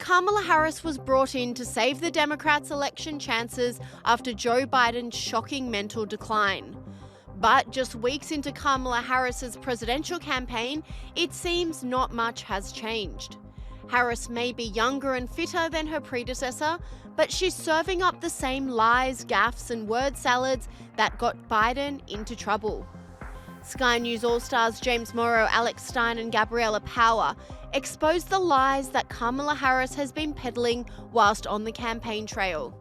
Kamala Harris was brought in to save the Democrats' election chances after Joe Biden's shocking mental decline. But just weeks into Kamala Harris's presidential campaign, it seems not much has changed. Harris may be younger and fitter than her predecessor, but she's serving up the same lies, gaffes, and word salads that got Biden into trouble. Sky News All-Stars James Morrow, Alex Stein, and Gabriella Power exposed the lies that Kamala Harris has been peddling whilst on the campaign trail.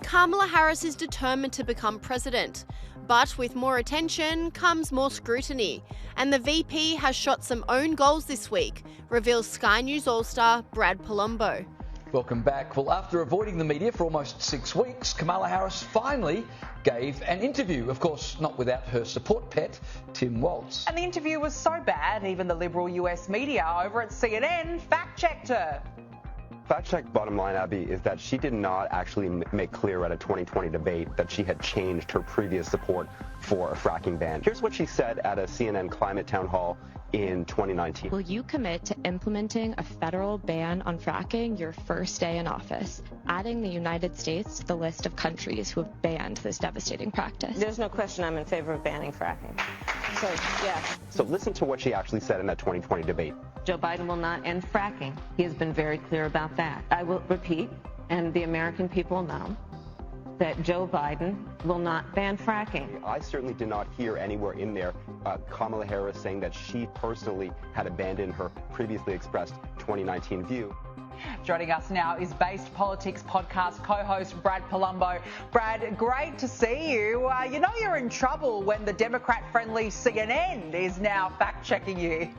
Kamala Harris is determined to become president, but with more attention comes more scrutiny, and the VP has shot some own goals this week, reveals Sky News All-Star Brad Palumbo. Welcome back. Well, after avoiding the media for almost 6 weeks, Kamala Harris finally gave an interview, of course not without her support pet, Tim Walz. And the interview was so bad, even the liberal US media over at CNN fact-checked her. Fact check bottom line, Abby, is that she did not actually make clear at a 2020 debate that she had changed her previous support for a fracking ban. Here's what she said at a CNN climate town hall in 2019. Will you commit to implementing a federal ban on fracking your first day in office, adding the United States to the list of countries who have banned this devastating practice? There's no question I'm in favor of banning fracking. So, yeah. So listen to what she actually said in that 2020 debate. Joe Biden will not end fracking. He has been very clear about that. I will repeat, and the American people know, that Joe Biden will not ban fracking. I certainly did not hear anywhere in there Kamala Harris saying that she personally had abandoned her previously expressed 2019 view. Joining us now is Based Politics podcast co-host Brad Palumbo. Brad, great to see you. You know you're in trouble when the Democrat-friendly CNN is now fact-checking you.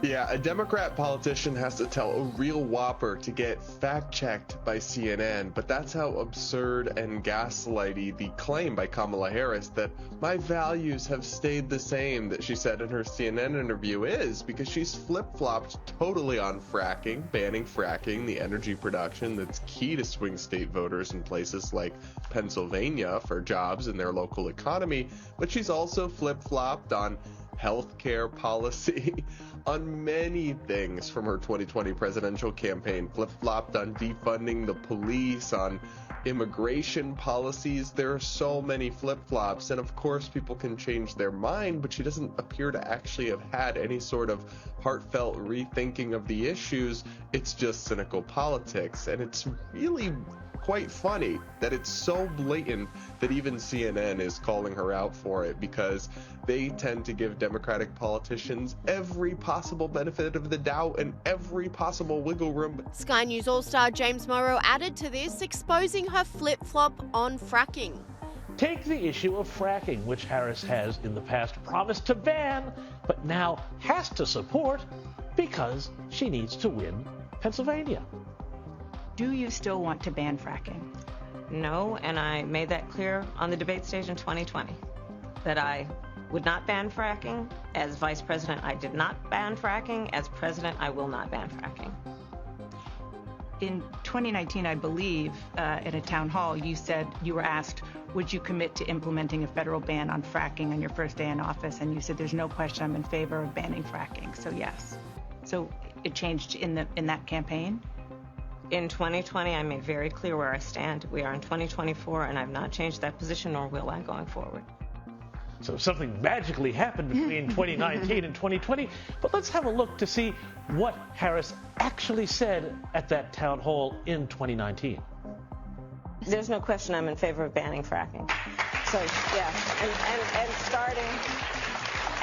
Yeah, a Democrat politician has to tell a real whopper to get fact-checked by CNN, but that's how absurd and gaslighty the claim by Kamala Harris that my values have stayed the same that she said in her CNN interview is, because she's flip-flopped totally on fracking, banning fracking, the energy production that's key to swing state voters in places like Pennsylvania for jobs in their local economy, but she's also flip-flopped on healthcare policy, on many things from her 2020 presidential campaign, flip-flopped on defunding the police, on immigration policies. There are so many flip-flops, and of course people can change their mind, but she doesn't appear to actually have had any sort of heartfelt rethinking of the issues. It's just cynical politics, and it's really quite funny that it's so blatant that even CNN is calling her out for it, because they tend to give Democratic politicians every possible benefit of the doubt and every possible wiggle room. Sky News All-Star James Morrow added to this, exposing her flip-flop on fracking. Take the issue of fracking, which Harris has in the past promised to ban, but now has to support because she needs to win Pennsylvania. Do you still want to ban fracking? No, and I made that clear on the debate stage in 2020, that I would not ban fracking. As vice president, I did not ban fracking. As president, I will not ban fracking. In 2019, I believe, at a town hall, you said you were asked, would you commit to implementing a federal ban on fracking on your first day in office? And you said, there's no question I'm in favor of banning fracking. So yes. So it changed in that campaign? In 2020, I made very clear where I stand. We are in 2024, and I've not changed that position, nor will I going forward. So something magically happened between 2019 and 2020. But let's have a look to see what Harris actually said at that town hall in 2019. There's no question I'm in favor of banning fracking. So, yeah,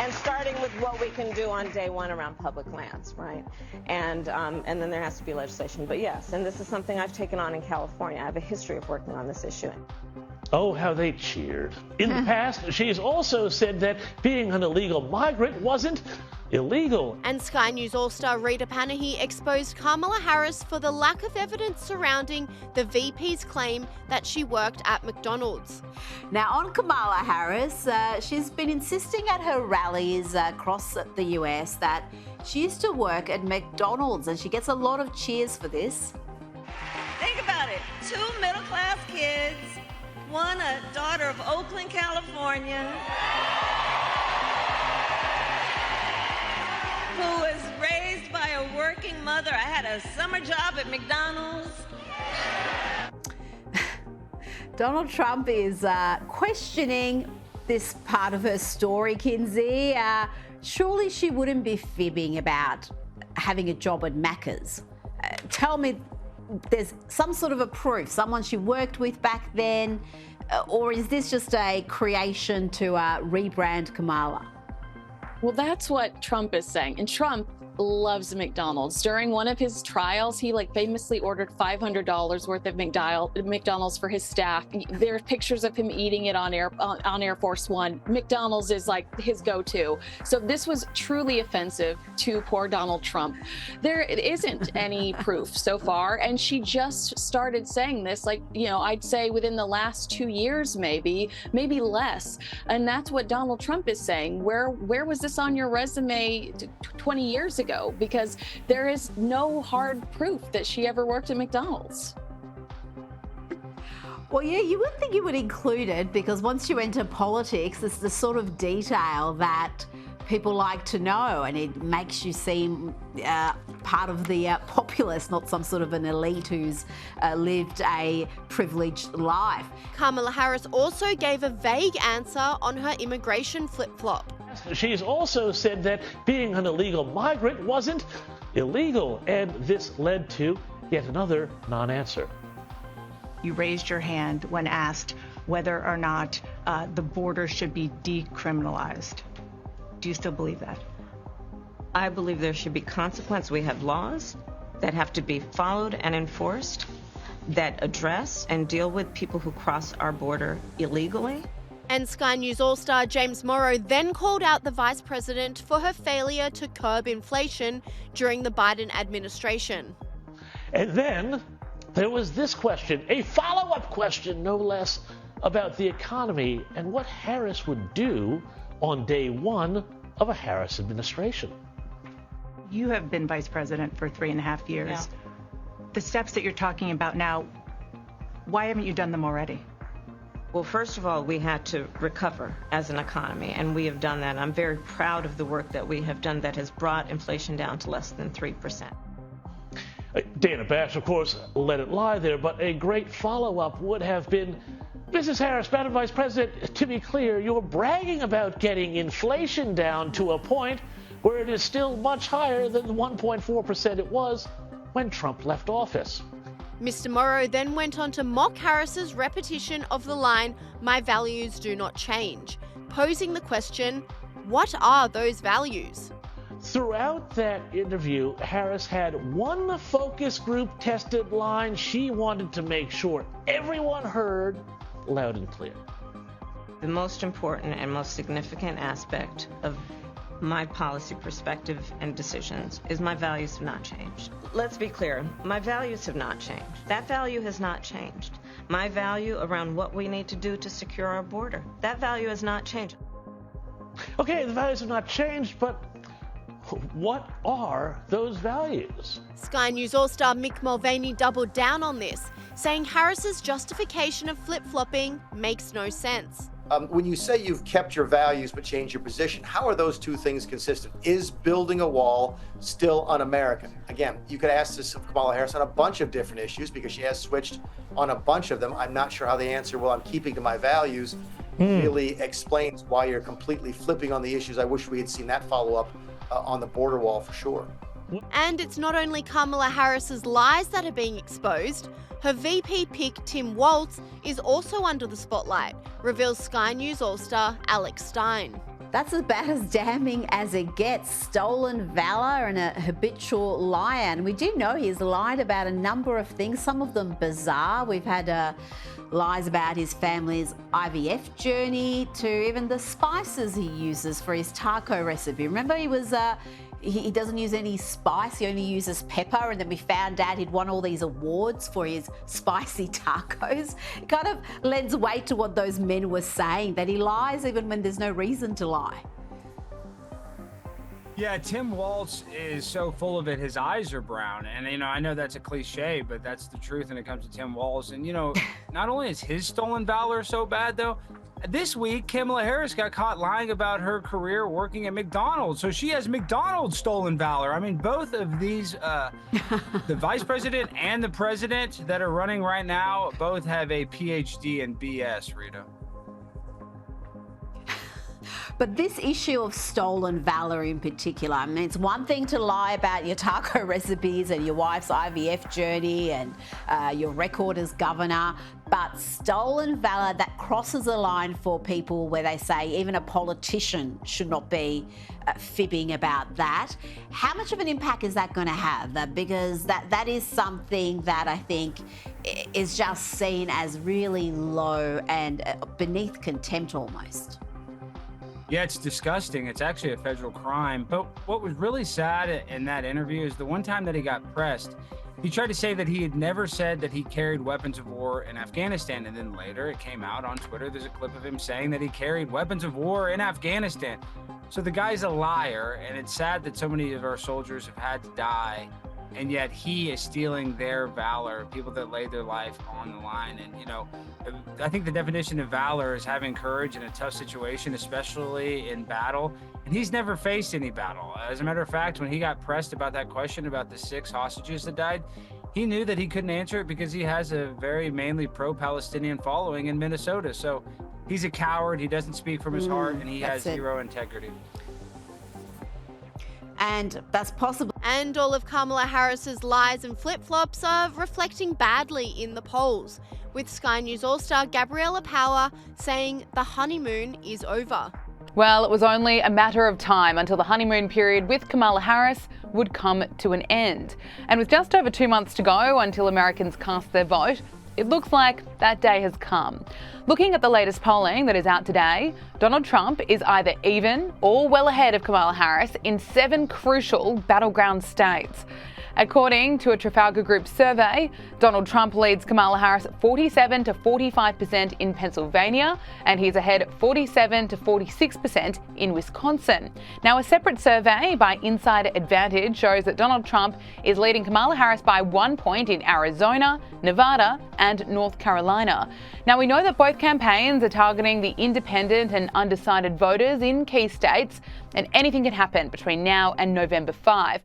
and starting with what we can do on day one around public lands, right? And then there has to be legislation. But yes, and this is something I've taken on in California. I have a history of working on this issue. Oh, how they cheered. In the past, she's also said that being an illegal migrant wasn't illegal. And Sky News All-Star Rita Panahi exposed Kamala Harris for the lack of evidence surrounding the VP's claim that she worked at McDonald's. Now, on Kamala Harris, she's been insisting at her rallies across the US that she used to work at McDonald's, and she gets a lot of cheers for this. Think about it. 2 middle-class kids One, a daughter of Oakland, California, who was raised by a working mother. I had a summer job at McDonald's. Donald Trump is questioning this part of her story, Kinsey. Surely she wouldn't be fibbing about having a job at Macca's. Tell me, there's some sort of a proof, someone she worked with back then, or is this just a creation to rebrand Kamala? Well, that's what Trump is saying. And Trump loves McDonald's. During one of his trials, he famously ordered $500 worth of McDonald's for his staff. There are pictures of him eating it on Air Force One. McDonald's is his go-to. So this was truly offensive to poor Donald Trump. There isn't any proof so far, and she just started saying this I'd say within the last 2 years, maybe less. And that's what Donald Trump is saying. Where was this on your resume 20 years ago? Because there is no hard proof that she ever worked at McDonald's. Well, yeah, you would think you would include it, because once you enter politics, it's the sort of detail that people like to know, and it makes you seem part of the populace, not some sort of an elite who's lived a privileged life. Kamala Harris also gave a vague answer on her immigration flip-flop. She's also said that being an illegal migrant wasn't illegal, and this led to yet another non-answer. You raised your hand when asked whether or not the border should be decriminalized. Do you still believe that? I believe there should be consequence. We have laws that have to be followed and enforced that address and deal with people who cross our border illegally. And Sky News All-Star James Morrow then called out the Vice President for her failure to curb inflation during the Biden administration. And then there was this question, a follow-up question no less, about the economy and what Harris would do on day one of a Harris administration. You have been vice president for 3.5 years. Yeah. The steps that you're talking about now, why haven't you done them already? Well, first of all, we had to recover as an economy, and we have done that. I'm very proud of the work that we have done that has brought inflation down to less than 3%. Dana Bash, of course, let it lie there, but a great follow-up would have been, Mrs. Harris, Madam Vice President, to be clear, you're bragging about getting inflation down to a point where it is still much higher than the 1.4% it was when Trump left office. Mr. Morrow then went on to mock Harris's repetition of the line, "My values do not change," posing the question, what are those values? Throughout that interview, Harris had one focus group tested line she wanted to make sure everyone heard loud and clear. The most important and most significant aspect of my policy perspective and decisions is my values have not changed. Let's be clear, my values have not changed. That value has not changed. My value around what we need to do to secure our border, that value has not changed. Okay, the values have not changed, but what are those values? Sky News All-Star Mick Mulvaney doubled down on this, saying Harris's justification of flip-flopping makes no sense. When you say you've kept your values but changed your position, how are those two things consistent? Is building a wall still un-American? Again, you could ask this of Kamala Harris on a bunch of different issues because she has switched on a bunch of them. I'm not sure how the answer, well, I'm keeping to my values, really explains why you're completely flipping on the issues. I wish we had seen that follow-up on the border wall for sure. And it's not only Kamala Harris's lies that are being exposed. Her VP pick, Tim Walz, is also under the spotlight, reveals Sky News All-Star Alex Stein. That's about as damning as it gets. Stolen valor and a habitual liar. And we do know he's lied about a number of things, some of them bizarre. We've had lies about his family's IVF journey to even the spices he uses for his taco recipe. Remember, he doesn't use any spice, he only uses pepper, and then we found out he'd won all these awards for his spicy tacos. It kind of lends weight to what those men were saying, that he lies even when there's no reason to lie. Yeah, Tim Walz is so full of it, his eyes are brown. And, I know that's a cliche, but that's the truth when it comes to Tim Walz. And, not only is his stolen valor so bad, though, this week, Kamala Harris got caught lying about her career working at McDonald's. So she has McDonald's stolen valor. I mean, both of these, the vice president and the president that are running right now, both have a PhD in BS, Rita. But this issue of stolen valor in particular, I mean, it's one thing to lie about your taco recipes and your wife's IVF journey and your record as governor, but stolen valor, that crosses a line for people where they say even a politician should not be fibbing about that. How much of an impact is that going to have? Because that is something that I think is just seen as really low and beneath contempt almost. Yeah, it's disgusting. It's actually a federal crime. But what was really sad in that interview is the one time that he got pressed, he tried to say that he had never said that he carried weapons of war in Afghanistan. And then later it came out on Twitter, there's a clip of him saying that he carried weapons of war in Afghanistan. So the guy's a liar, and it's sad that so many of our soldiers have had to die, and yet he is stealing their valor, people that laid their life on the line. And, I think the definition of valor is having courage in a tough situation, especially in battle. And he's never faced any battle. As a matter of fact, when he got pressed about that question about the 6 hostages that died, he knew that he couldn't answer it because he has a very mainly pro-Palestinian following in Minnesota. So he's a coward. He doesn't speak from his heart, and he has zero integrity. And that's possible. And all of Kamala Harris's lies and flip-flops are reflecting badly in the polls, with Sky News All-Star Gabriella Power saying the honeymoon is over. Well, it was only a matter of time until the honeymoon period with Kamala Harris would come to an end. And with just over 2 months to go until Americans cast their vote, it looks like that day has come. Looking at the latest polling that is out today, Donald Trump is either even or well ahead of Kamala Harris in 7 crucial battleground states. According to a Trafalgar Group survey, Donald Trump leads Kamala Harris 47 to 45% in Pennsylvania, and he's ahead 47 to 46% in Wisconsin. Now, a separate survey by Insider Advantage shows that Donald Trump is leading Kamala Harris by 1 point in Arizona, Nevada, and North Carolina. Now, we know that both campaigns are targeting the independent and undecided voters in key states, and anything can happen between now and November 5.